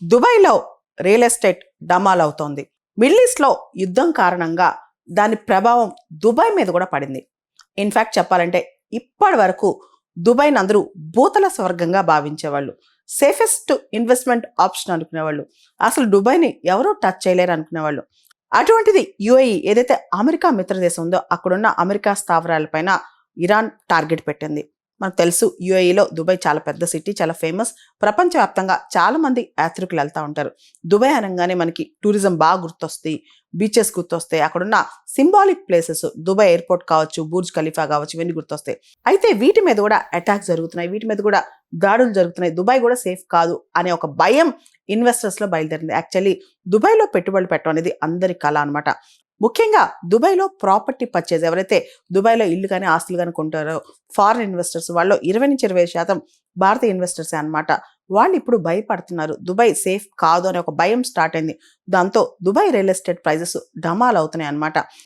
దుబాయ్లో real estate డమాల్ అవుతోంది. Middle ఈస్ట్లో యుద్ధం కారణంగా దాని ప్రభావం దుబాయ్ మీద కూడా పడింది. ఇన్ఫ్యాక్ట్ చెప్పాలంటే ఇప్పటి వరకు దుబాయ్ని అందరూ భూతల స్వర్గంగా భావించేవాళ్ళు, సేఫెస్ట్ ఇన్వెస్ట్మెంట్ ఆప్షన్ అనుకునేవాళ్ళు, అసలు దుబాయ్ని ఎవరూ టచ్ చేయలేరు అనుకునేవాళ్ళు. అటువంటిది యుఏఈ ఏదైతే అమెరికా మిత్రదేశం ఉందో అక్కడున్న అమెరికా స్థావరాలపైన ఇరాన్ టార్గెట్ పెట్టింది. మనకు తెలుసు యుఏఈలో దుబాయ్ చాలా పెద్ద సిటీ, చాలా ఫేమస్. ప్రపంచవ్యాప్తంగా చాలా మంది యాత్రికులు వెళ్తూ ఉంటారు. దుబాయ్ అనగానే మనకి టూరిజం బాగా గుర్తొస్తాయి, బీచెస్ గుర్తొస్తాయి, అక్కడున్న సింబాలిక్ ప్లేసెస్ దుబాయ్ ఎయిర్పోర్ట్ కావచ్చు, బుర్జ్ ఖలీఫా కావచ్చు, ఇవన్నీ గుర్తొస్తాయి. అయితే వీటి మీద కూడా అటాక్స్ జరుగుతున్నాయి, వీటి మీద కూడా దాడులు జరుగుతున్నాయి, దుబాయ్ కూడా సేఫ్ కాదు అనే ఒక భయం ఇన్వెస్టర్స్లో బయలుదేరింది. యాక్చువల్లీ దుబాయ్లో పెట్టుబడులు పెట్టడం అనేది అందరి కళ అనమాట. ముఖ్యంగా దుబాయ్లో ప్రాపర్టీ పర్చేజ్, ఎవరైతే దుబాయ్లో ఇల్లు కానీ ఆస్తులు కానీ కొంటారో ఫారిన్ ఇన్వెస్టర్స్, వాళ్ళు 20-20% భారతీయ ఇన్వెస్టర్సే అనమాట. వాళ్ళు ఇప్పుడు భయపడుతున్నారు, దుబాయ్ సేఫ్ కాదు అనే ఒక భయం స్టార్ట్ అయింది. దాంతో దుబాయ్ రియల్ ఎస్టేట్ ప్రైజెస్ డమాల్ అవుతున్నాయి అనమాట.